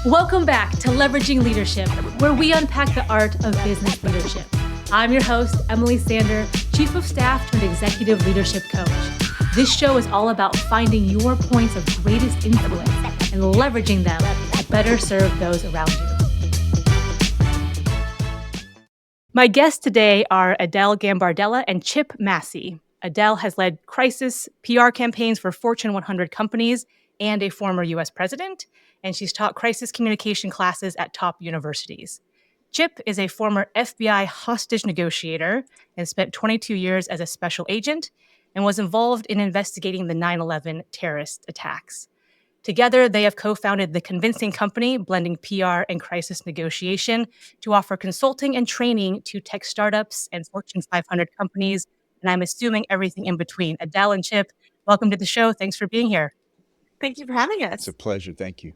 Welcome back to Leveraging Leadership, where we unpack the art of business leadership. I'm your host, Emily Sander, Chief of Staff turned Executive Leadership Coach. This show is all about finding your points of greatest influence and leveraging them to better serve those around you. My guests today are Adele Gambardella and Chip Massey. Adele has led crisis PR campaigns for Fortune 100 companies and a former U.S. president, and she's taught crisis communication classes at top universities. Chip is a former FBI hostage negotiator and spent 22 years as a special agent and was involved in investigating the 9/11 terrorist attacks. Together, they have co-founded The Convincing Company, blending PR and crisis negotiation to offer consulting and training to tech startups and Fortune 500 companies, and I'm assuming everything in between. Adele and Chip, welcome to the show. Thanks for being here. Thank you for having us. It's a pleasure. Thank you.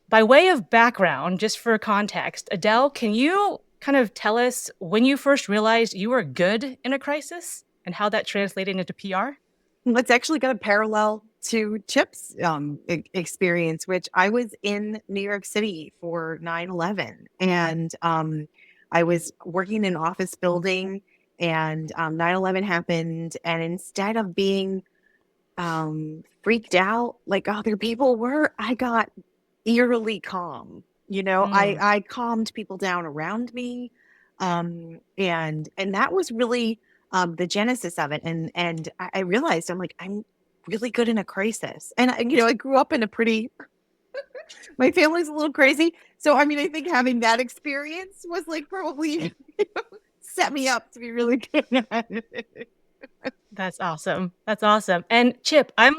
By way of background, just for context, Adele, can you kind of tell us when you first realized you were good in a crisis and how that translated into PR? Let's actually got a parallel to Chip's experience, which I was in New York City for 9/11. And I was working in an office building and 9/11 happened. And instead of being freaked out like other people were, I got eerily calm. I calmed people down around me. And that was really the genesis of it. And I realized I'm really good in a crisis. And I grew up in a pretty my family's a little crazy. So I think having that experience was probably set me up to be really good at it. That's awesome. That's awesome. And Chip, I'm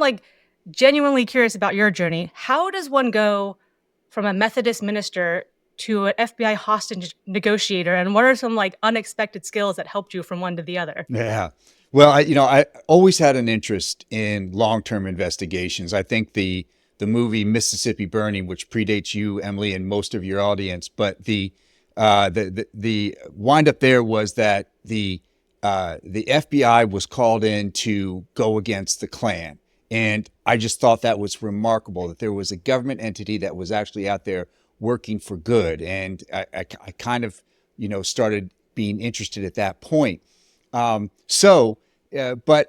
genuinely curious about your journey. How does one go from a Methodist minister to an FBI hostage negotiator? And what are some unexpected skills that helped you from one to the other? Yeah. Well, I always had an interest in long-term investigations. I think the movie Mississippi Burning, which predates you, Emily, and most of your audience, but the wind up there was that the FBI was called in to go against the Klan. And I just thought that was remarkable that there was a government entity that was actually out there working for good. And I kind of, started being interested at that point. But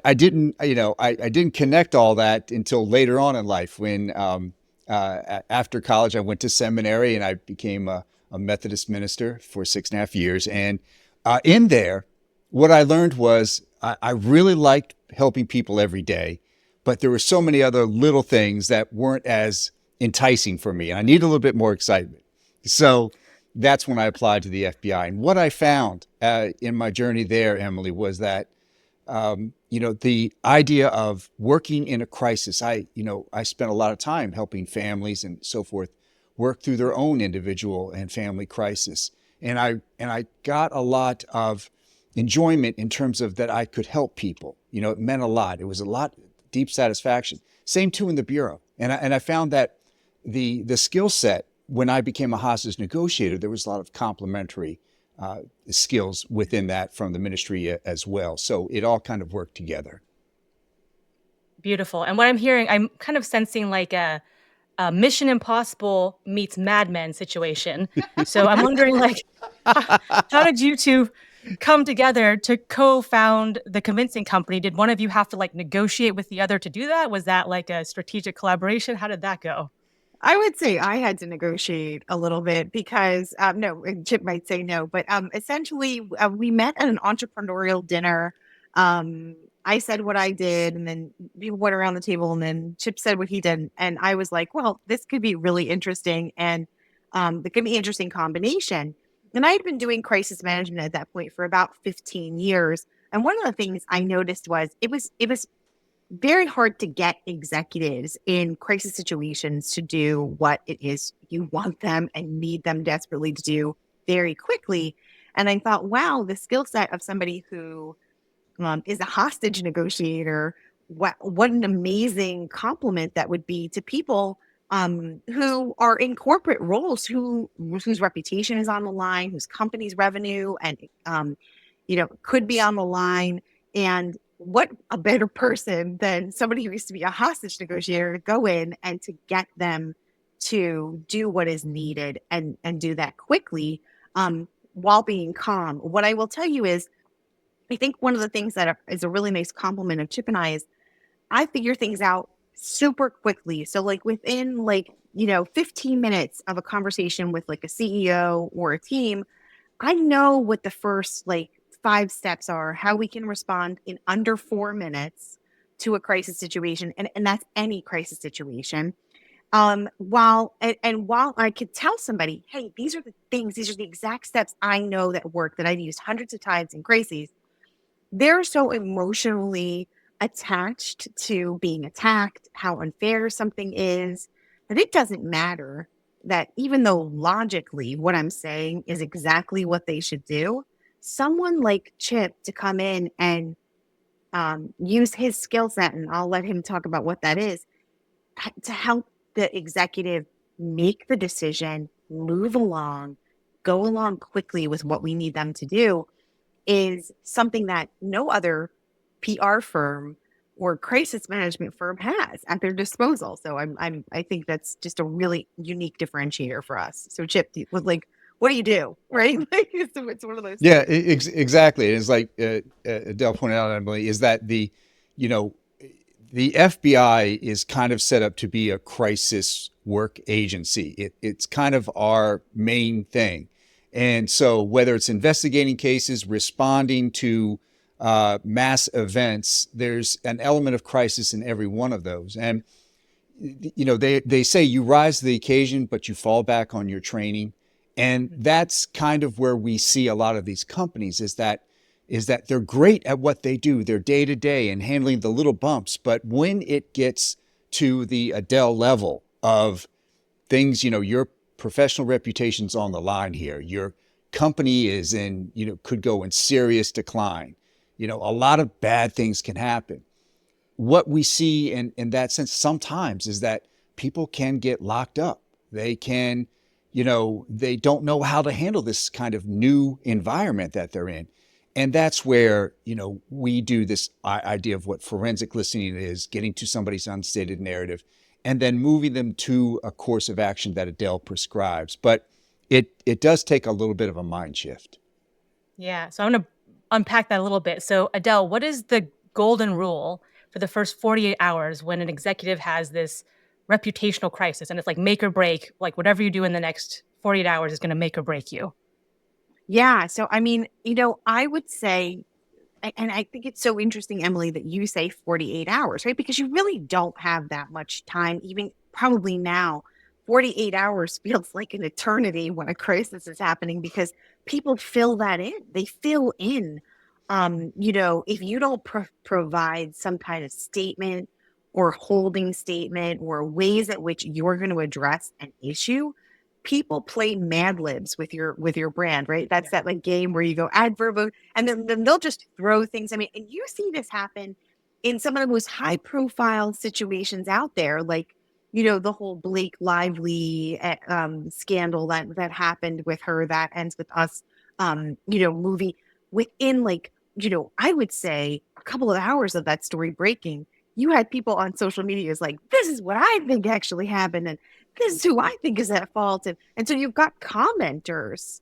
I didn't, I didn't connect all that until later on in life when after college, I went to seminary and I became a Methodist minister for 6.5 years. And in there, what I learned was I really liked helping people every day, but there were so many other little things that weren't as enticing for me. And I needed a little bit more excitement. So that's when I applied to the FBI. And what I found in my journey there, Emily, was that, the idea of working in a crisis, I spent a lot of time helping families and so forth work through their own individual and family crisis. And I got a lot of enjoyment in terms of that I could help people. It meant a lot. It was a lot deep satisfaction. Same too in the Bureau. And I found that the skill set, when I became a hostage negotiator, there was a lot of complementary skills within that from the ministry as well. So it all kind of worked together. Beautiful. And what I'm hearing, I'm kind of sensing a Mission Impossible meets Mad Men situation. So I'm wondering how did you two come together to co-found The Convincing Company? Did one of you have to negotiate with the other to do that? Was that a strategic collaboration? How did that go? I would say I had to negotiate a little bit because, no, Chip might say no, but essentially we met at an entrepreneurial dinner. I said what I did and then people went around the table and then Chip said what he did. And I was like, well, this could be really interesting and it could be an interesting combination. And I had been doing crisis management at that point for about 15 years. And one of the things I noticed was it was very hard to get executives in crisis situations to do what it is you want them and need them desperately to do very quickly. And I thought, wow, the skill set of somebody who is a hostage negotiator, what an amazing compliment that would be to people who are in corporate roles, whose reputation is on the line, whose company's revenue and could be on the line. And what a better person than somebody who used to be a hostage negotiator to go in and to get them to do what is needed and do that quickly, while being calm. What I will tell you is, I think one of the things that is a really nice compliment of Chip and I is I figure things out super quickly. So like within 15 minutes of a conversation with like a CEO or a team, I know what the first like 5 steps are, how we can respond in under 4 minutes to a crisis situation. And that's any crisis situation. While I could tell somebody, hey, these are the things, these are the exact steps I know that work that I've used hundreds of times in crises, they're so emotionally attached to being attacked, how unfair something is, that it doesn't matter that even though logically what I'm saying is exactly what they should do, someone like Chip to come in and use his skill set, and I'll let him talk about what that is, to help the executive make the decision, move along, go along quickly with what we need them to do, is something that no other PR firm or crisis management firm has at their disposal. So I think that's just a really unique differentiator for us. So Chip, what do you do? Right? Like, it's one of those. Yeah, exactly. It's like Adele pointed out, Emily, is that you know, the FBI is kind of set up to be a crisis work agency. It's kind of our main thing. And so whether it's investigating cases, responding to mass events, there's an element of crisis in every one of those. And they say you rise to the occasion, but you fall back on your training. And that's kind of where we see a lot of these companies is that they're great at what they do. They're day to day and handling the little bumps. But when it gets to the Adele level of things, your professional reputation's on the line here. Your company is could go in serious decline. A lot of bad things can happen. What we see in that sense sometimes is that people can get locked up. They can, they don't know how to handle this kind of new environment that they're in. And that's where, we do this idea of what forensic listening is, getting to somebody's unstated narrative, and then moving them to a course of action that Adele prescribes. But it does take a little bit of a mind shift. Yeah. So I'm going to unpack that a little bit. So Adele, what is the golden rule for the first 48 hours when an executive has this reputational crisis and it's like make or break, like whatever you do in the next 48 hours is going to make or break you? Yeah. So, I mean, I would say, and I think it's so interesting, Emily, that you say 48 hours, right? Because you really don't have that much time, even probably now. 48 hours feels like an eternity when a crisis is happening because people fill that in. They fill in. If you don't provide some kind of statement or holding statement or ways at which you're going to address an issue, people play Mad Libs with your brand, right? That's that like game where you go adverb, and then they'll just throw things. I mean, and you see this happen in some of the most high profile situations out there, like the whole Blake Lively scandal that happened with her that ends with us, movie. Within I would say a couple of hours of that story breaking, you had people on social media is like, this is what I think actually happened, and this is who I think is at fault. And so you've got commenters,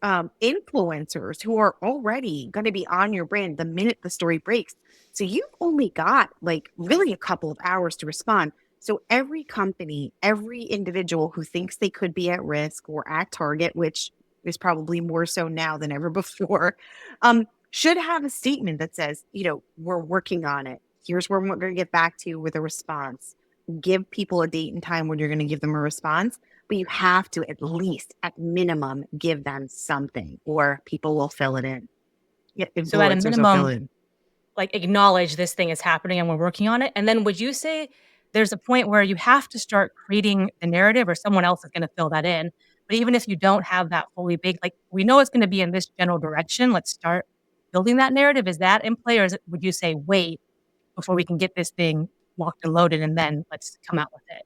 influencers who are already going to be on your brand the minute the story breaks. So you've only got like really a couple of hours to respond. So every company, every individual who thinks they could be at risk or at target, which is probably more so now than ever before, should have a statement that says, we're working on it. Here's where we're going to get back to with a response. Give people a date and time when you're going to give them a response, but you have to at least, at minimum, give them something, or people will fill it in. Yeah, So at a influencers will fill minimum, in. like acknowledge this thing is happening and we're working on it. And then would you say there's a point where you have to start creating the narrative or someone else is going to fill that in? But even if you don't have that fully baked, like we know it's going to be in this general direction, let's start building that narrative. Is that in play, or would you say wait before we can get this thing locked and loaded and then let's come out with it?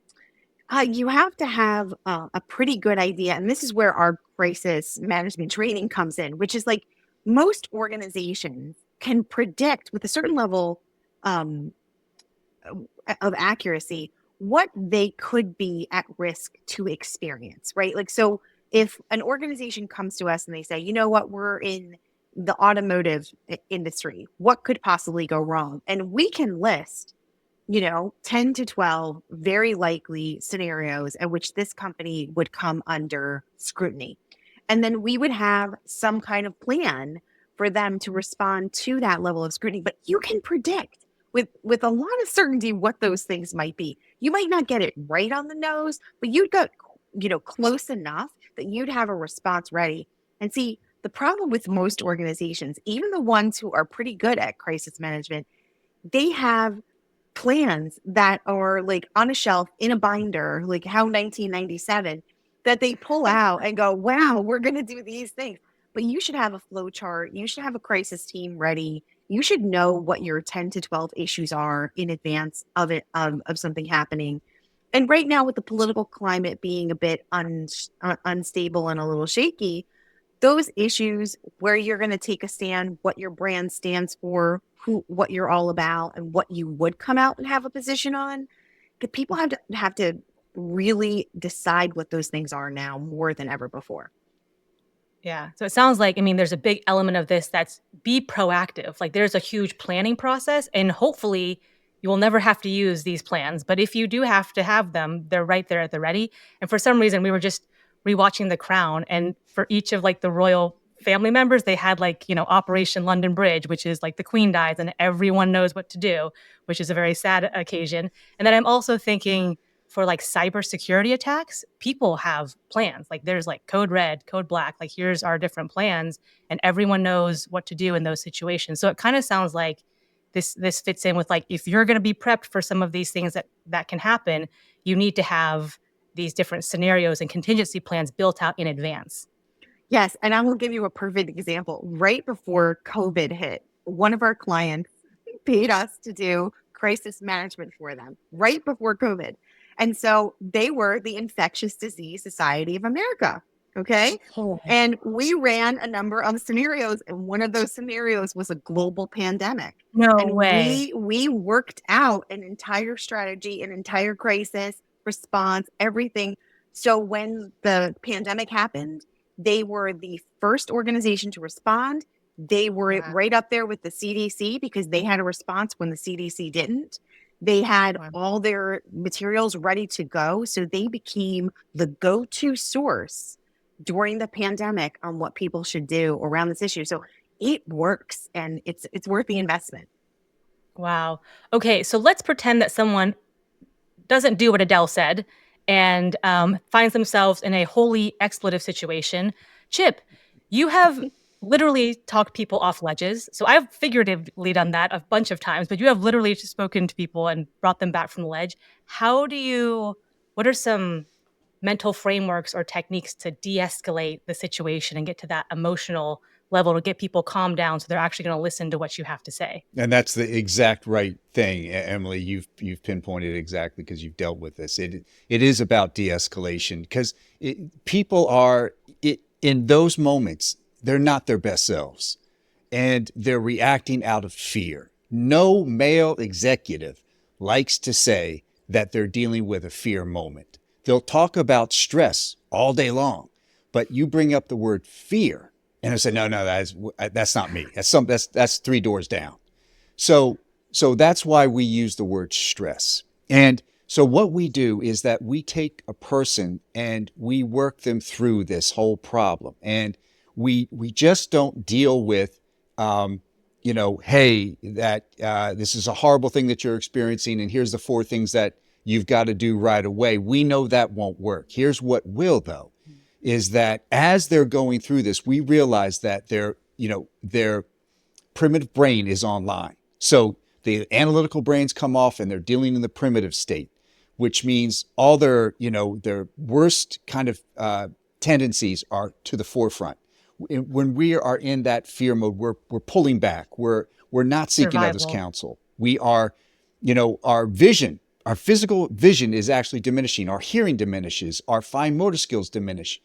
You have to have a pretty good idea. And this is where our crisis management training comes in, which is like most organizations can predict with a certain level um, of accuracy what they could be at risk to experience, right? Like, so if an organization comes to us and they say, you know what, we're in the automotive industry, what could possibly go wrong? And we can list, 10 to 12 very likely scenarios at which this company would come under scrutiny. And then we would have some kind of plan for them to respond to that level of scrutiny. But you can predict with a lot of certainty what those things might be. You might not get it right on the nose, but you'd go, close enough that you'd have a response ready. And see, the problem with most organizations, even the ones who are pretty good at crisis management, they have plans that are like on a shelf in a binder, like how 1997, that they pull out and go, wow, we're going to do these things. But you should have a flow chart. You should have a crisis team ready. You should know what your 10 to 12 issues are in advance of it, of something happening. And right now, with the political climate being a bit unstable and a little shaky, those issues where you're going to take a stand, what your brand stands for, what you're all about, and what you would come out and have a position on, the people have to really decide what those things are now more than ever before. Yeah. So it sounds like, I mean, there's a big element of this that's be proactive. Like there's a huge planning process, and hopefully you will never have to use these plans. But if you do have to have them, they're right there at the ready. And for some reason, we were just rewatching The Crown, and for each of like the royal family members, they had like, Operation London Bridge, which is like the Queen dies and everyone knows what to do, which is a very sad occasion. And then I'm also thinking, for like cybersecurity attacks, people have plans. Like there's like code red, code black, like here's our different plans, and everyone knows what to do in those situations. So it kind of sounds like this fits in with like, if you're going to be prepped for some of these things that can happen, you need to have these different scenarios and contingency plans built out in advance. Yes. And I will give you a perfect example. Right before COVID hit, one of our clients paid us to do crisis management for them right before COVID. And so they were the Infectious Disease Society of America. Okay. And we ran a number of scenarios. And one of those scenarios was a global pandemic. No And way. we worked out an entire strategy, an entire crisis response, everything. So when the pandemic happened, they were the first organization to respond. They were right up there with the CDC because they had a response when the CDC didn't. They had all their materials ready to go. So they became the go-to source during the pandemic on what people should do around this issue. So it works, and it's worth the investment. Wow. Okay, so let's pretend that someone doesn't do what Adele said and finds themselves in a wholly expletive situation. Chip, you have literally talked people off ledges. So I've figuratively done that a bunch of times, but you have literally spoken to people and brought them back from the ledge. What are some mental frameworks or techniques to de-escalate the situation and get to that emotional level to get people calmed down so they're actually going to listen to what you have to say? And that's the exact right thing, Emily. You've pinpointed it exactly because you've dealt with this. It is about de-escalation because people are in those moments, they're not their best selves, and they're reacting out of fear. No male executive likes to say that they're dealing with a fear moment. They'll talk about stress all day long, but you bring up the word fear, and I say, no, that's not me. That's three doors down. So that's why we use the word stress. And so what we do is that we take a person and we work them through this whole problem. And we just don't deal with, hey, this is a horrible thing that you're experiencing, and here's the 4 things that you've got to do right away. We know that won't work. Here's what will, though, is that as they're going through this, we realize that their primitive brain is online. So the analytical brains come off and they're dealing in the primitive state, which means all their worst kind of tendencies are to the forefront. When we are in that fear mode, we're pulling back. We're not seeking others' counsel. We are, our vision, our physical vision is actually diminishing. Our hearing diminishes. Our fine motor skills diminish.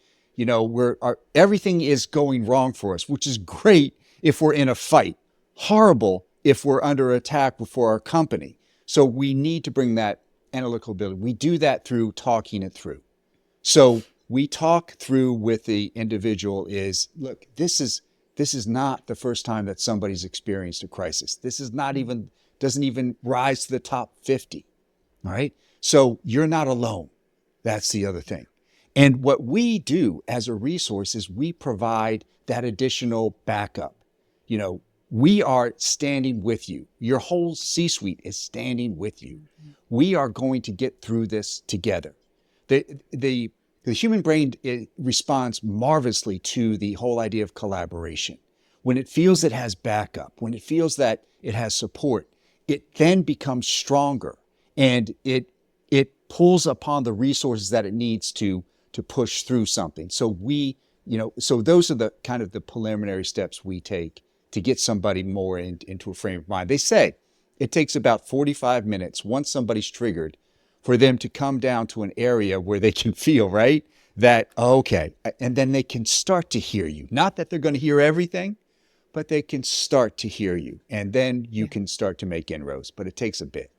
Everything is going wrong for us, which is great if we're in a fight. Horrible if we're under attack for our company. So we need to bring that analytical ability. We do that through talking it through. So we talk through with the individual is, look, this is not the first time that somebody's experienced a crisis. This is not even, doesn't even rise to the top 50. All right. So you're not alone. That's the other thing. And what we do as a resource is we provide that additional backup. You know, we are standing with you. Your whole C-suite is standing with you. We are going to get through this together. The human brain, it responds marvelously to the whole idea of collaboration. When it feels it has backup, when it feels that it has support, it then becomes stronger, and it pulls upon the resources that it needs to push through something. So so those are the kind of the preliminary steps we take to get somebody more into a frame of mind. They say it takes about 45 minutes once somebody's triggered for them to come down to an area where they can feel, right, that, okay, and then they can start to hear you. Not that they're going to hear everything, but they can start to hear you. And then you can start to make inroads, but it takes a bit.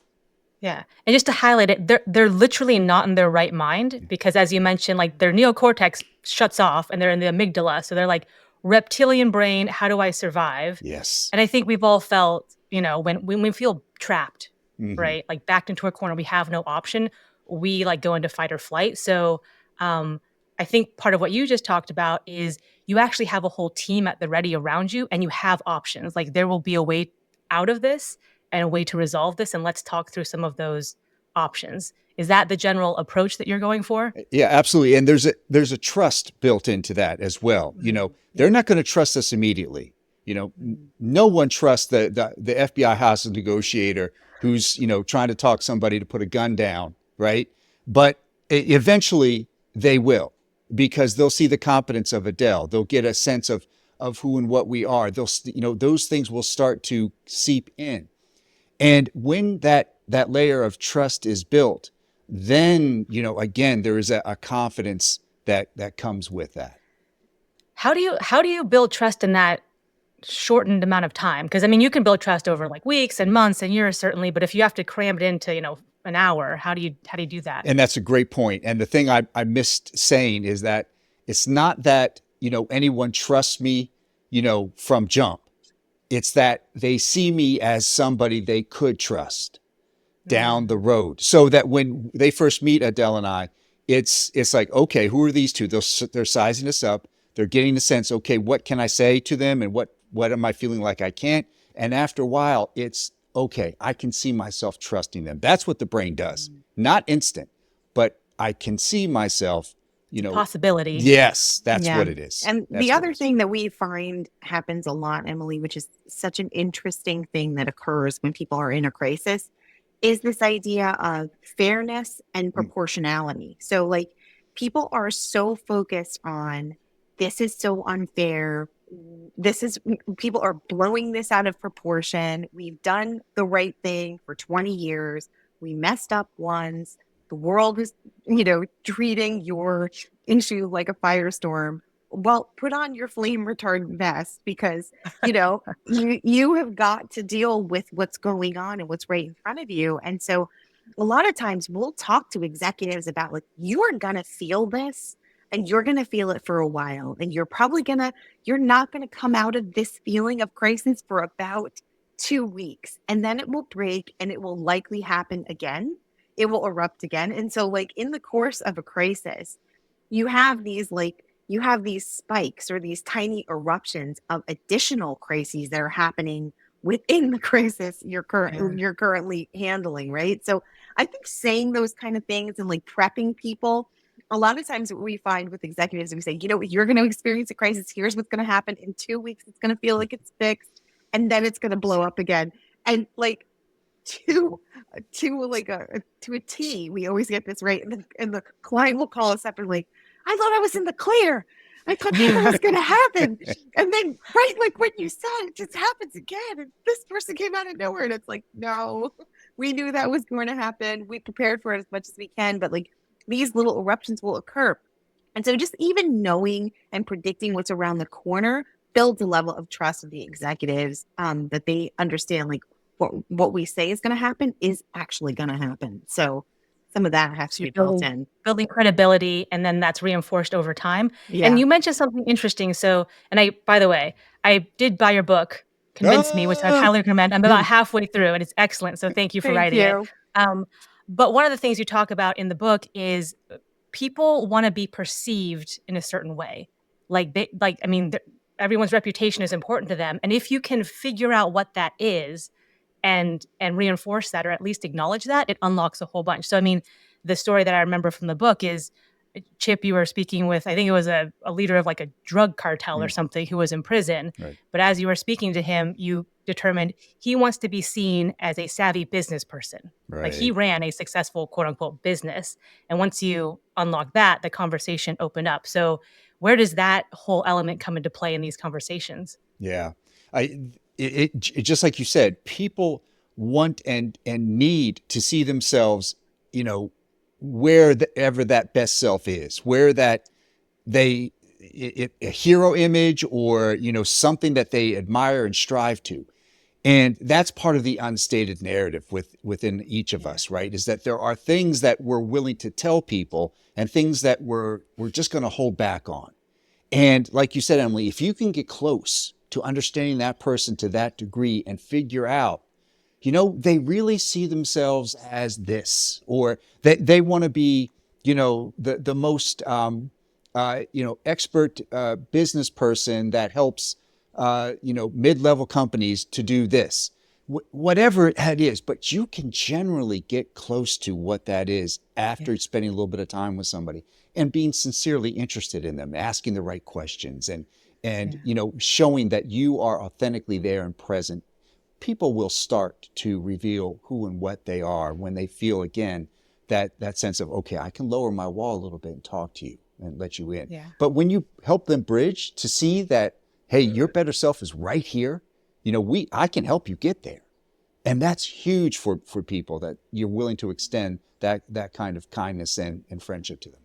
Yeah. And just to highlight it, they're literally not in their right mind because, as you mentioned, like their neocortex shuts off and they're in the amygdala. So they're like, reptilian brain, how do I survive? Yes. And I think we've all felt, when we feel trapped, Mhm. right? Like backed into a corner, we have no option. We like go into fight or flight. So I think part of what you just talked about is you actually have a whole team at the ready around you and you have options. Like there will be a way out of this and a way to resolve this. And let's talk through some of those options. Is that the general approach that you're going for? Yeah, absolutely. And there's a trust built into that as well. You know, they're not going to trust us immediately. You know, no one trusts the FBI hostage negotiator who's, trying to talk somebody to put a gun down, right? But eventually they will, because they'll see the competence of Adele. They'll get a sense of who and what we are. Those things will start to seep in. And when that layer of trust is built, then, again, there is a confidence that comes with that. How do you build trust in that shortened amount of time? Because I mean, you can build trust over like weeks and months and years, certainly, but if you have to cram it into, an hour, how do you do that? And that's a great point. And the thing I missed saying is that it's not that, anyone trusts me, from jump. It's that they see me as somebody they could trust down the road, so that when they first meet Adele and I, it's like, okay, who are these two? They're sizing us up. They're getting the sense, okay, what can I say to them, and what am I feeling like I can't? And after a while, it's okay, I can see myself trusting them. That's what the brain does. Not instant, but I can see myself, Possibility. Yes, that's what it is. And That's the what other it is. thing that we find happens a lot, Emily, which is such an interesting thing that occurs when people are in a crisis, is this idea of fairness and proportionality. So, like, people are so focused on this is so unfair. People are blowing this out of proportion. We've done the right thing for 20 years. We messed up once. The world is, treating your issue like a firestorm. Well, put on your flame retardant vest because, you have got to deal with what's going on and what's right in front of you. And so a lot of times we'll talk to executives about like, you are going to feel this and you're going to feel it for a while. And you're not going to come out of this feeling of crisis for about 2 weeks. And then it will break and it will likely happen again. It will erupt again. And so like in the course of a crisis, you have these spikes or these tiny eruptions of additional crises that are happening within the crisis you're currently handling, right? So I think saying those kind of things and like prepping people, a lot of times what we find with executives, we say, you're going to experience a crisis. Here's what's going to happen in 2 weeks. It's going to feel like it's fixed, and then it's going to blow up again. And like to a T, we always get this right, and the client will call us up and like, I thought I was in the clear. I thought that was going to happen. And then, right, like when you said it just happens again. And this person came out of nowhere. And it's like, no, we knew that was going to happen. We prepared for it as much as we can. But like these little eruptions will occur. And so just even knowing and predicting what's around the corner builds a level of trust with the executives, that they understand like what we say is going to happen is actually going to happen. So some of that has to So be you're built in. building credibility, and then that's reinforced over time. And Yeah. you mentioned something interesting. So, and I, by the way, I did buy your book, Convince Me, which I Ah! highly recommend. I'm about halfway through, and it's excellent. So thank you for Thank writing it. you. But one of the things you talk about in the book is people want to be perceived in a certain way. I mean, everyone's reputation is important to them, and if you can figure out what that is and reinforce that, or at least acknowledge that, it unlocks a whole bunch. So I mean, the story that I remember from the book is Chip, you were speaking with, I think it was a leader of like a drug cartel or something who was in prison. Right. But as you were speaking to him, you determined he wants to be seen as a savvy business person. Like he Right. ran a successful quote unquote business. And once you unlock that, the conversation opened up. So where does that whole element come into play in these conversations? Yeah. It just like you said, people want and need to see themselves, you know, wherever that best self is, where that a hero image or, you know, something that they admire and strive to. And that's part of the unstated narrative within each of us, right? Is that there are things that we're willing to tell people and things that we're just going to hold back on. And like you said, Emily, if you can get close to understanding that person to that degree and figure out, you know, they really see themselves as this, or they want to be, you know, the most, you know, expert business person that helps, you know, mid-level companies to do this, whatever that is. But you can generally get close to what that is after spending a little bit of time with somebody and being sincerely interested in them, asking the right questions, and you know, showing that you are authentically there and present. People will start to reveal who and what they are when they feel, again, that sense of, okay, I can lower my wall a little bit and talk to you and let you in. Yeah. But when you help them bridge to see that, hey, your better self is right here, you know, I can help you get there. And that's huge for people, that you're willing to extend that kind of kindness and friendship to them.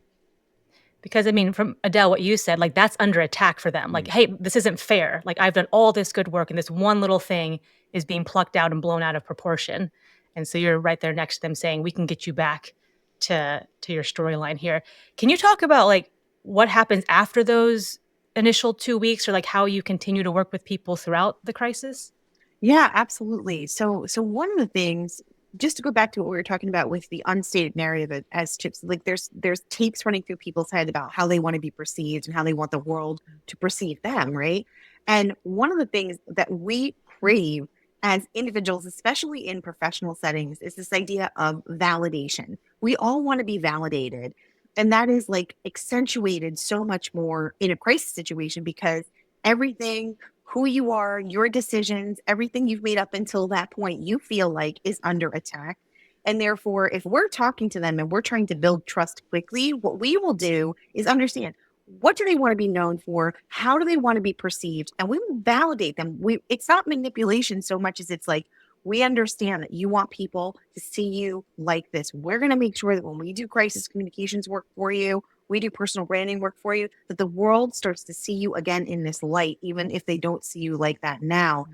Because I mean, from Adele, what you said, like that's under attack for them. Like, hey, this isn't fair. Like I've done all this good work and this one little thing is being plucked out and blown out of proportion. And so you're right there next to them saying, we can get you back to your storyline here. Can you talk about like what happens after those initial 2 weeks, or like how you continue to work with people throughout the crisis? Yeah, absolutely. So one of the things, just to go back to what we were talking about with the unstated narrative as chips, like there's tapes running through people's head about how they want to be perceived and how they want the world to perceive them, right? And one of the things that we crave as individuals, especially in professional settings, is this idea of validation. We all want to be validated. And that is like accentuated so much more in a crisis situation because everything, who you are, your decisions, everything you've made up until that point, you feel like is under attack. And therefore, if we're talking to them and we're trying to build trust quickly, what we will do is understand, what do they want to be known for? How do they want to be perceived? And we will validate them. It's not manipulation so much as it's like, we understand that you want people to see you like this. We're going to make sure that when we do crisis communications work for you, we do personal branding work for you, that the world starts to see you again in this light, even if they don't see you like that now.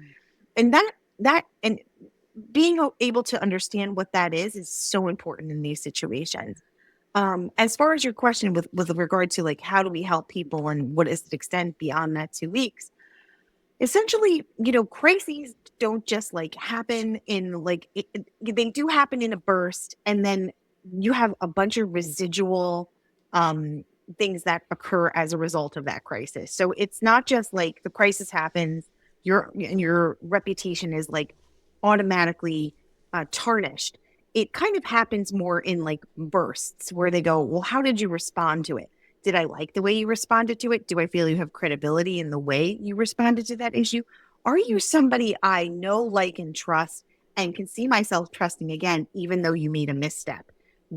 And and being able to understand what that is so important in these situations. As far as your question with regard to like, how do we help people and what is the extent beyond that 2 weeks? Essentially, you know, crises don't just like happen in like, they do happen in a burst, and then you have a bunch of residual um, things that occur as a result of that crisis. So it's not just like the crisis happens, your reputation is like automatically tarnished. It kind of happens more in like bursts where they go, well, how did you respond to it? Did I like the way you responded to it? Do I feel you have credibility in the way you responded to that issue? Are you somebody I know, like, and trust and can see myself trusting again, even though you made a misstep?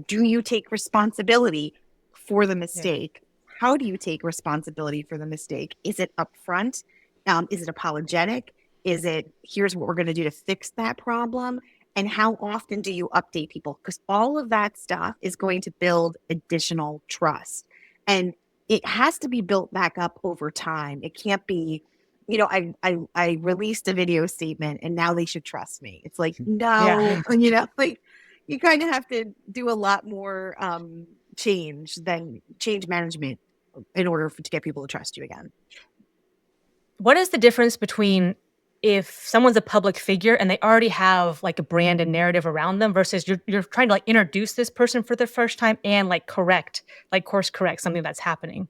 Do you take responsibility for the mistake? How do you take responsibility for the mistake? Is it upfront? Is it apologetic? Is it, here's what we're going to do to fix that problem? And how often do you update people? Because all of that stuff is going to build additional trust. And it has to be built back up over time. It can't be, you know, I released a video statement and now they should trust me. It's like, no, Yeah. you know, like you kind of have to do a lot more change management in order to get people to trust you again. What is the difference between if someone's a public figure and they already have like a brand and narrative around them versus you're trying to like introduce this person for the first time and like course correct something that's happening?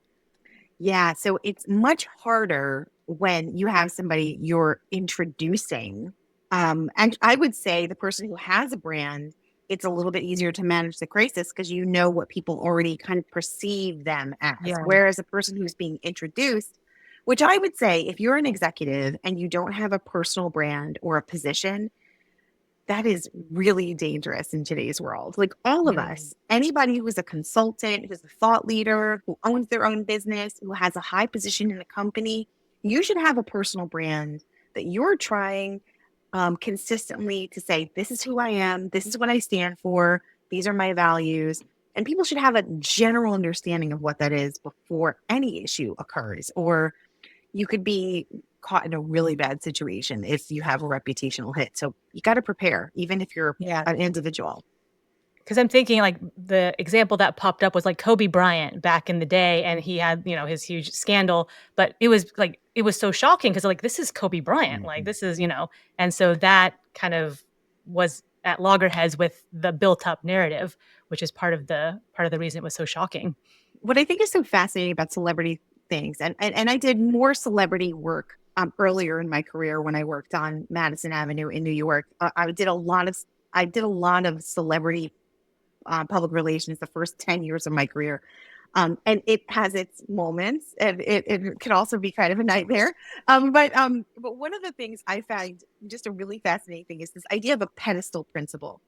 Yeah, so it's much harder when you have somebody you're introducing. And I would say the person who has a brand, it's a little bit easier to manage the crisis because you know what people already kind of perceive them as. Yeah. Whereas a person who's being introduced, which I would say if you're an executive and you don't have a personal brand or a position, that is really dangerous in today's world. Like all of us, anybody who's a consultant, who's a thought leader, who owns their own business, who has a high position in a company, you should have a personal brand that you're trying consistently to say, this is who I am, this is what I stand for, these are my values. And people should have a general understanding of what that is before any issue occurs, or you could be caught in a really bad situation if you have a reputational hit. So you got to prepare, even if you're an individual. Because I'm thinking like the example that popped up was like Kobe Bryant back in the day, and he had, you know, his huge scandal, but it was so shocking because like, this is Kobe Bryant, like this is, you know, and so that kind of was at loggerheads with the built up narrative, which is part of the reason it was so shocking. What I think is so fascinating about celebrity things, and I did more celebrity work earlier in my career when I worked on Madison Avenue in New York. I did a lot of celebrity public relations the first 10 years of my career. And it has its moments, and it can also be kind of a nightmare. But one of the things I find just a really fascinating thing is this idea of a pedestal principle.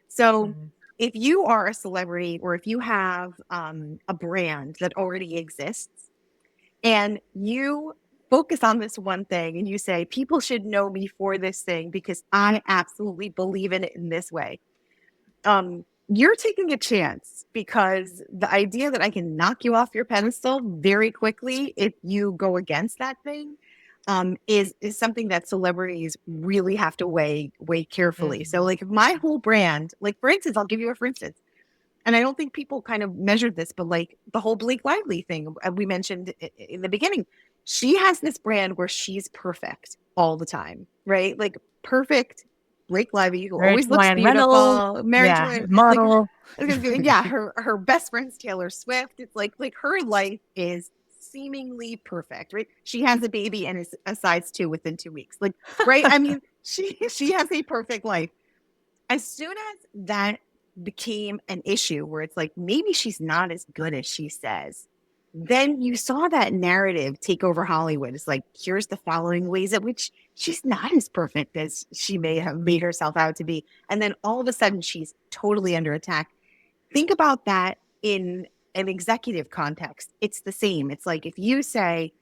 So if you are a celebrity, or if you have a brand that already exists, and you focus on this one thing and you say, people should know me for this thing because I absolutely believe in it in this way. You're taking a chance, because the idea that I can knock you off your pedestal very quickly if you go against that thing is something that celebrities really have to weigh carefully. So like if my whole brand, like for instance, I'll give you a for instance, and I don't think people kind of measured this, but like the whole Blake Lively thing we mentioned in the beginning, she has this brand where she's perfect all the time, right? Like perfect Blake Lively, who Married always to looks Ryan Reynolds, beautiful, married to Ryan, like model. yeah, her best friend's Taylor Swift. It's like her life is seemingly perfect, right? She has a baby and is a size 2 within 2 weeks. Like, right? I mean, she has a perfect life. As soon as that became an issue where it's like maybe she's not as good as she says, then you saw that narrative take over Hollywood. It's like, here's the following ways at which she's not as perfect as she may have made herself out to be. And then all of a sudden she's totally under attack. Think about that in an executive context. It's the same. It's like if you say,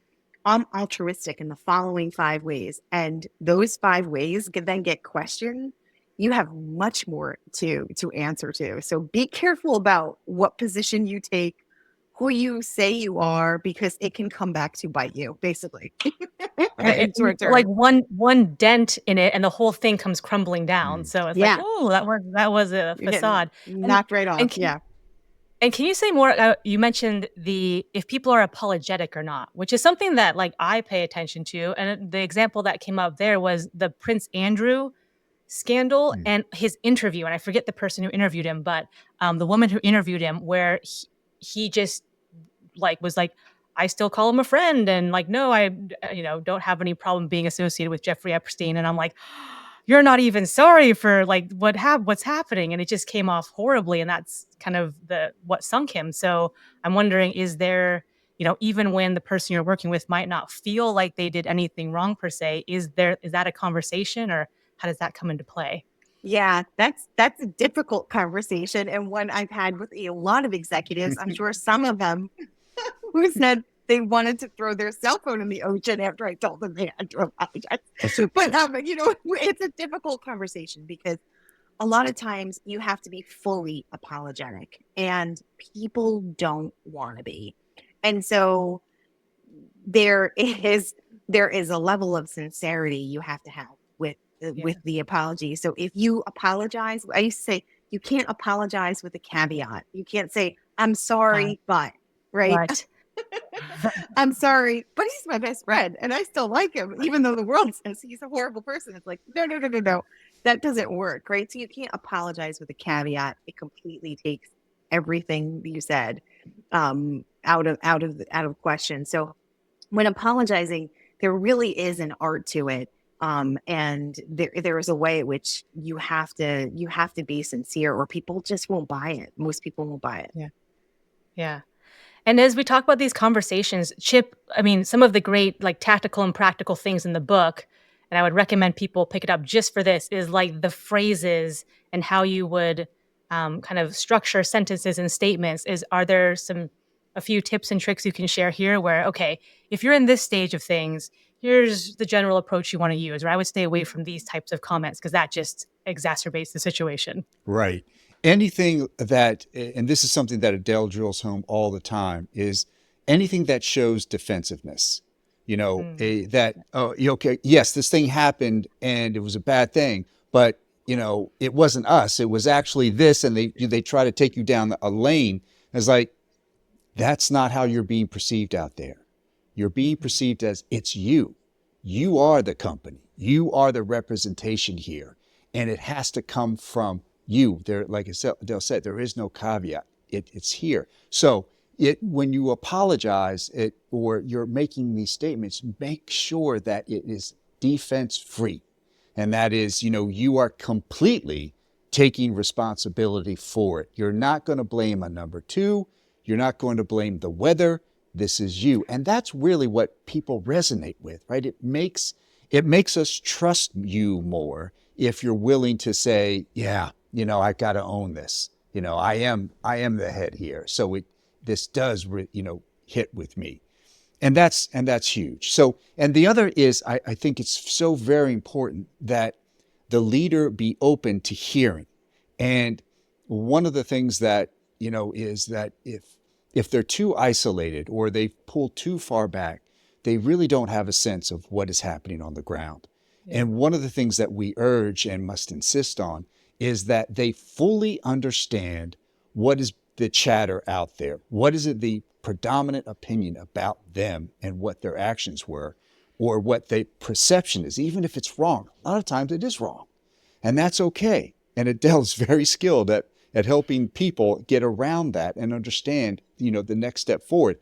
I'm altruistic in the following 5 ways, and those 5 ways can then get questioned, you have much more to answer to. So be careful about what position you take, who you say you are, because it can come back to bite you, basically. Like one dent in it and the whole thing comes crumbling down. So it's like, oh, that was a facade. Knocked right off. And can you say more? You mentioned if people are apologetic or not, which is something that like I pay attention to. And the example that came up there was the Prince Andrew scandal and his interview. And I forget the person who interviewed him, but the woman who interviewed him, where he just like was like, I still call him a friend, and like, no, I don't have any problem being associated with Jeffrey Epstein. And I'm like, you're not even sorry for like what's happening, and it just came off horribly, and that's kind of what sunk him. So I'm wondering, is there, even when the person you're working with might not feel like they did anything wrong per se, is that a conversation, or how does that come into play? Yeah, that's a difficult conversation, and one I've had with a lot of executives. I'm sure some of them who said they wanted to throw their cell phone in the ocean after I told them they had to apologize. But it's a difficult conversation because a lot of times you have to be fully apologetic, and people don't want to be. And so there is a level of sincerity you have to have with Yeah. with the apology. So if you apologize, I used to say you can't apologize with a caveat. You can't say I'm Uh, sorry, but right. but I'm sorry, but he's my best friend and I still like him, even though the world says he's a horrible person. It's like, no, no, no, no, no. That doesn't work, right? So you can't apologize with a caveat. It completely takes everything you said out of question. So when apologizing, there really is an art to it. And there is a way in which you have to be sincere or people just won't buy it. Most people won't buy it. yeah. Yeah. And as we talk about these conversations, Chip, I mean, some of the great like tactical and practical things in the book, and I would recommend people pick it up just for this, is like the phrases and how you would kind of structure sentences and statements. Are there a few tips and tricks you can share here where, okay, if you're in this stage of things, here's the general approach you want to use, or I would stay away from these types of comments because that just exacerbates the situation. Right. Anything that, and this is something that Adele drills home all the time, is anything that shows defensiveness. Mm, That, oh, okay, yes, this thing happened and it was a bad thing, but it wasn't us. It was actually this, and they try to take you down a lane. It's like that's not how you're being perceived out there. You're being mhm. perceived as it's you. You are the company. You are the representation here. And it has to come from you. There, like Adele said, there is no caveat. It's here. So when you apologize or you're making these statements, make sure that it is defense free. And that is, you are completely taking responsibility for it. You're not going to blame a number two. You're not going to blame the weather. This is you. And that's really what people resonate with, right? It makes us trust you more if you're willing to say, yeah, I got to own this. I am the head here. So this does, hit with me. And that's huge. So, and the other is, I think it's so very important that the leader be open to hearing. And one of the things that, is that if they're too isolated or they pull too far back, they really don't have a sense of what is happening on the ground. Yeah. And one of the things that we urge and must insist on is that they fully understand what is the chatter out there. What is it, the predominant opinion about them and what their actions were, or what the perception is, even if it's wrong. A lot of times it is wrong, and that's okay. And Adele's very skilled at helping people get around that and understand, the next step forward.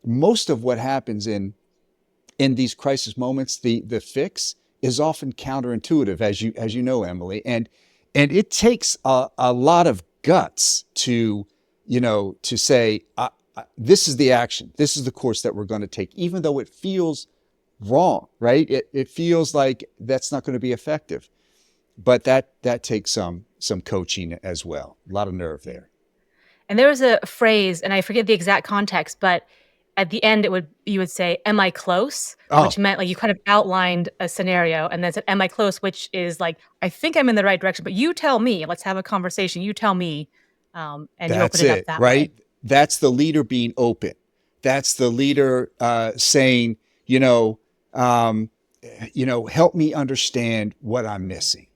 Most of what happens in these crisis moments, the fix is often counterintuitive, as you know, Emily, and it takes a lot of guts to say, this is the action, this is the course that we're going to take, even though it feels wrong, right? It feels like that's not going to be effective, but that takes some coaching as well. A lot of nerve there. And there was a phrase, and I forget the exact context, but at the end you would say, "Am I close?" Oh, Which meant like you kind of outlined a scenario and then said, "Am I close?" Which is like, I think I'm in the right direction, but you tell me. Let's have a conversation. You tell me, and you open that's it up it, that way. right? That's the leader being open. That's the leader saying, um, help me understand what I'm missing.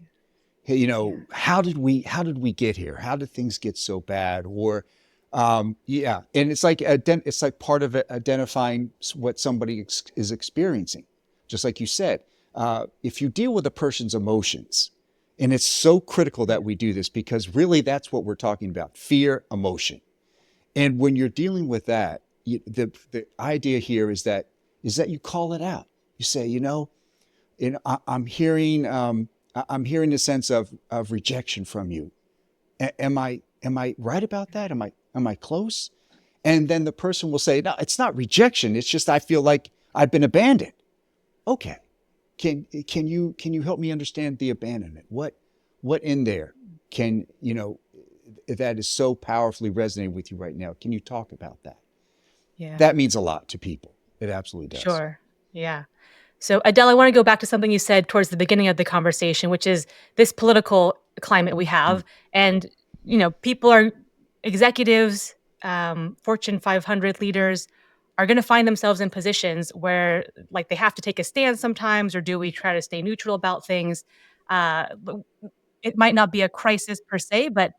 Hey, Yeah. how did we get here? How did things get so bad? Or yeah, and it's like part of it, identifying what somebody is experiencing. Just like you said, if you deal with a person's emotions, and it's so critical that we do this because really that's what we're talking about: fear, emotion. And when you're dealing with that, the idea here is that you call it out. You say, I'm hearing a sense of rejection from you. Am I right about that? Am I close? And then the person will say, no, it's not rejection. It's just I feel like I've been abandoned. Okay. Can you help me understand the abandonment? What in there can that is so powerfully resonating with you right now? Can you talk about that? Yeah. That means a lot to people. It absolutely does. Sure. Yeah. So, Adele, I want to go back to something you said towards the beginning of the conversation, which is this political climate we Mm. have. And, people are executives, Fortune 500 leaders are going to find themselves in positions where like they have to take a stand sometimes, or do we try to stay neutral about things? But it might not be a crisis per se, but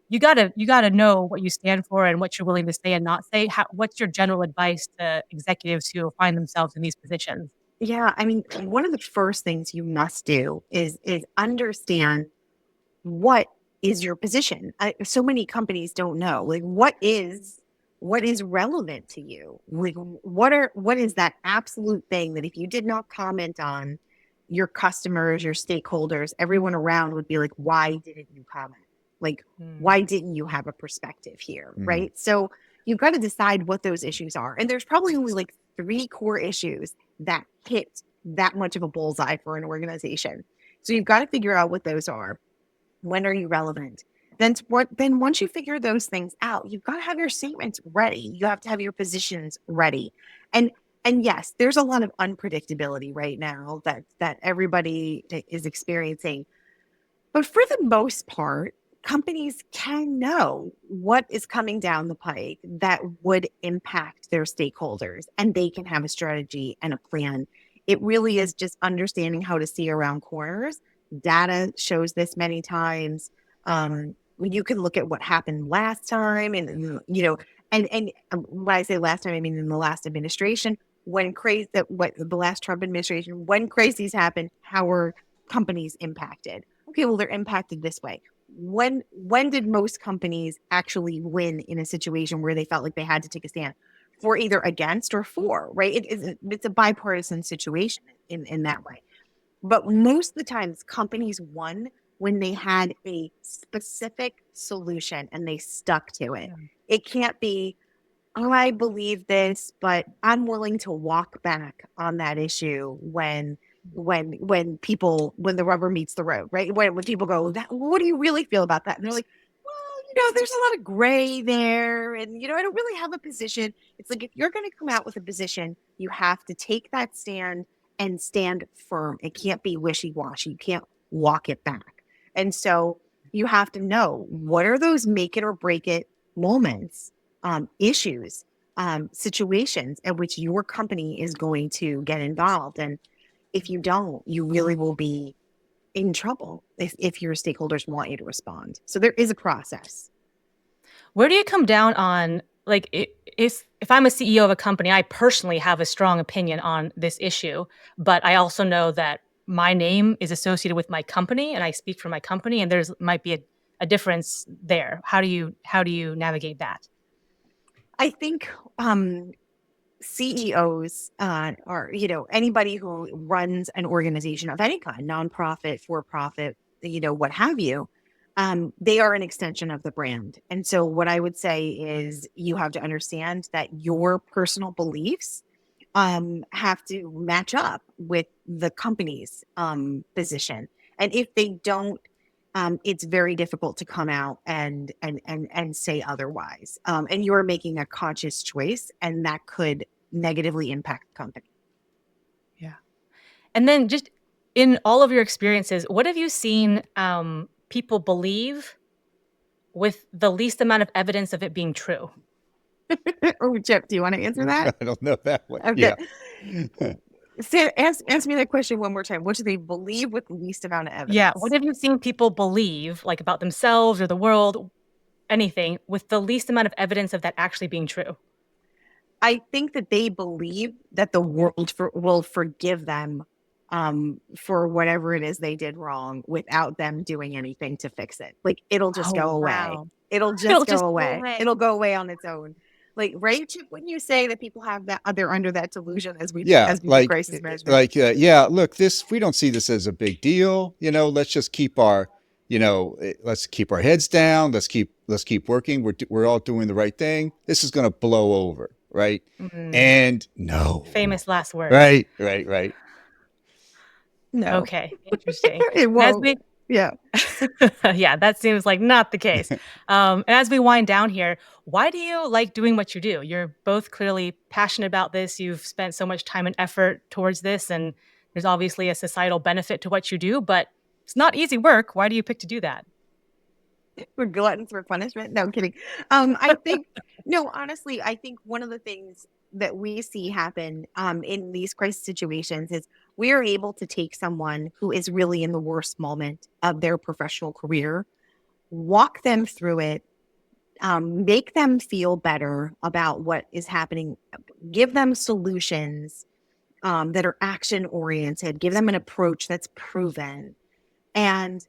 you gotta know what you stand for and what you're willing to say and not say. What's your general advice to executives who find themselves in these positions? Yeah, I mean, one of the first things you must do is understand what is your position. So many companies don't know, like, what is relevant to you. Like, what is that absolute thing that if you did not comment on, your customers, your stakeholders, everyone around would be like, why didn't you comment? Like, Mm. why didn't you have a perspective here? Mhm. Right. So you've got to decide what those issues are. And there's probably only like three core issues that hit that much of a bullseye for an organization. So you've got to figure out what those are. When are you relevant? Then once you figure those things out, you've got to have your statements ready. You have to have your positions ready. And and yes, there's a lot of unpredictability right now that everybody is experiencing. But for the most part, companies can know what is coming down the pike that would impact their stakeholders, and they can have a strategy and a plan. It really is just understanding how to see around corners. Data shows this many times. You can look at what happened last time, and when I say last time, I mean in the last administration, what the last Trump administration, when crises happened, how were companies impacted? Okay, well, they're impacted this way. When did most companies actually win in a situation where they felt like they had to take a stand for either against or for, right? It's a bipartisan situation in that way. But most of the times, companies won when they had a specific solution and they stuck to it. Yeah. It can't be, oh, I believe this, but I'm willing to walk back on that issue when the rubber meets the road, right? When people go, what do you really feel about that? And they're like, well, there's a lot of gray there, and I don't really have a position. It's like, if you're going to come out with a position, you have to take that stand and stand firm. It can't be wishy-washy. You can't walk it back. And so you have to know, what are those make it or break it moments, issues, situations at which your company is going to get involved. And if you don't, you really will be in trouble if your stakeholders want you to respond. So there is a process. Where do you come down on, like, if I'm a CEO of a company, I personally have a strong opinion on this issue, but I also know that my name is associated with my company and I speak for my company, and there's might be a difference there. How do you navigate that? I think CEOs, or anybody who runs an organization of any kind, nonprofit, for profit, what have you, they are an extension of the brand. And so what I would say is, you have to understand that your personal beliefs have to match up with the company's position. And if they don't, it's very difficult to come out and say otherwise. And you're making a conscious choice, and that could negatively impact the company. Yeah. And then, just in all of your experiences, what have you seen people believe with the least amount of evidence of it being true? Oh, Chip, do you want to answer that? I don't know that one. Okay. Yeah. Ask me that question one more time. What do they believe with the least amount of Yeah. evidence? What have you seen people believe, like about themselves or the world, anything, with the least amount of evidence of that actually being true? I think that they believe that the world will forgive them for whatever it is they did wrong, without them doing anything to fix it. Like, it'll just go Oh, away. wow. It'll It'll just just go go away. away. It'll go away on its own. Like, right, Chip, when you say that people have that, they're under that delusion, as we Yeah, do crisis management. yeah, look, we don't see this as a big deal. Let's just keep let's keep our heads down. Let's keep working. We're all doing the right thing. This is going to blow over, right? Mm, And no, famous last words. right. No, Okay, interesting. it And as won't. we Yeah. yeah, that seems like not the case. And as we wind down here, why do you like doing what you do? You're both clearly passionate about this. You've spent so much time and effort towards this, and there's obviously a societal benefit to what you do, but it's not easy work. Why do you pick to do that? We're gluttons for punishment. No, I'm kidding. I think no, honestly, I think one of the things that we see happen in these crisis situations is we are able to take someone who is really in the worst moment of their professional career, walk them through it, make them feel better about what is happening, give them solutions that are action oriented, give them an approach that's proven, and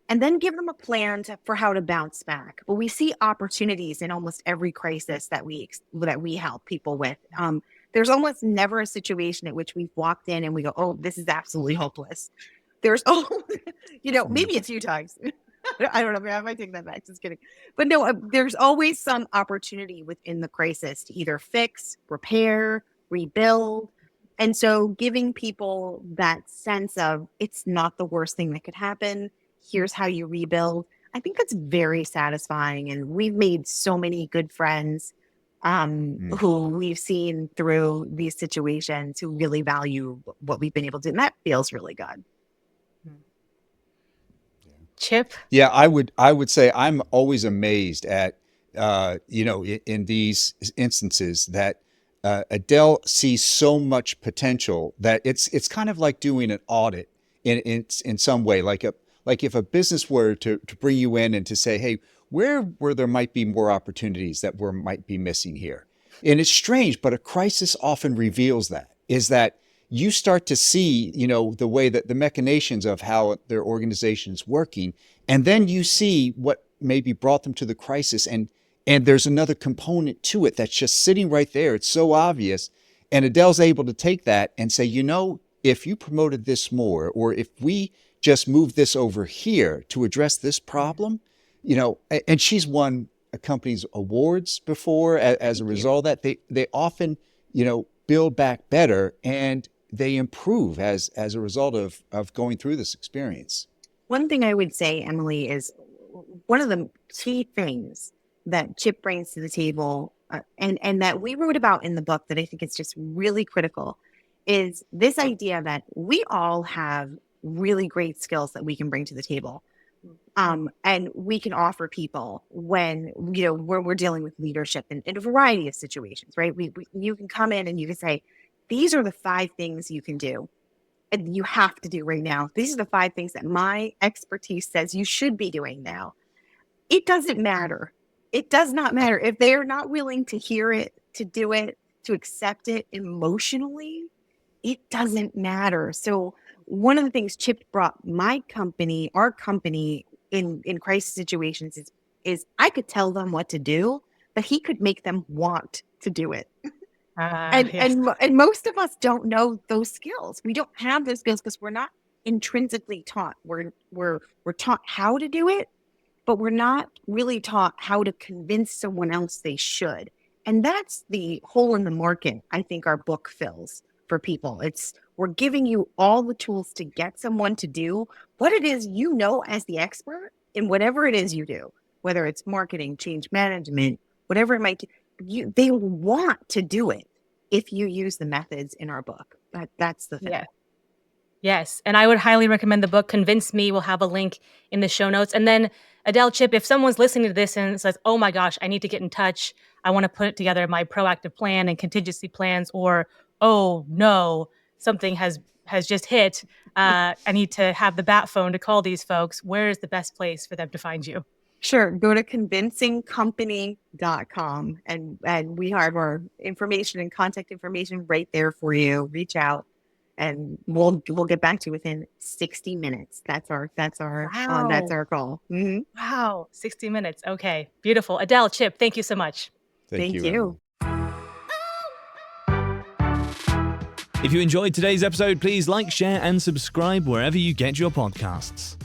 then give them a plan for how to bounce back. But we see opportunities in almost every crisis that we help people with. There's almost never a situation at which we've walked in and we go, "Oh, this is absolutely hopeless." There's maybe a few times. I don't know. I might take that back. Just kidding. But no, there's always some opportunity within the crisis to either fix, repair, rebuild. And so giving people that sense of it's not the worst thing that could happen. Here's how you rebuild. I think that's very satisfying. And we've made so many good friends who we've seen through these situations who really value what we've been able to do. And that feels really good. Chip? Yeah, I would say I'm always amazed at in these instances that Adele sees so much potential that it's kind of like doing an audit in some way, like if a business were to bring you in and to say, hey, where there might be more opportunities that we might be missing here. And it's strange, but a crisis often reveals that, is that you start to see, the way that the machinations of how their organization is working, and then you see what maybe brought them to the crisis, and there's another component to it that's just sitting right there. It's so obvious, and Adele's able to take that and say, if you promoted this more, or if we just move this over here to address this problem, and she's won a company's awards before as a result of that. They often, build back better, and they improve as a result of going through this experience. One thing I would say, Emily, is one of the key things that Chip brings to the table and that we wrote about in the book that I think is just really critical is this idea that we all have really great skills that we can bring to the table. And we can offer people when we're dealing with leadership in a variety of situations, right? You can come in and you can say, these are the 5 things you can do and you have to do right now. These are the 5 things that my expertise says you should be doing now. It doesn't matter. It does not matter if they are not willing to hear it, to do it, to accept it emotionally. It doesn't matter. So one of the things Chip brought our company in crisis situations is I could tell them what to do, but he could make them want to do it. Yes. And most of us don't know those skills. We don't have those skills because we're not intrinsically taught. We're taught how to do it, but we're not really taught how to convince someone else they should. And that's the hole in the market I think our book fills for people. We're giving you all the tools to get someone to do what it is as the expert in whatever it is you do, whether it's marketing, change management, whatever it might be. They want to do it if you use the methods in our book. That's the thing. Yeah. Yes. And I would highly recommend the book, Convince Me. We'll have a link in the show notes. And then Adele, Chip, if someone's listening to this and says, oh my gosh, I need to get in touch, I want to put together my proactive plan and contingency plans, or, oh no, something has just hit, I need to have the bat phone to call these folks, where is the best place for them to find you? Sure. Go to convincingcompany.com and we have our information and contact information right there for you. Reach out and we'll get back to you within 60 minutes. That's our goal. Mm-hmm. Wow. 60 minutes. Okay. Beautiful. Adele, Chip, thank you so much. Thank you. If you enjoyed today's episode, please like, share, and subscribe wherever you get your podcasts.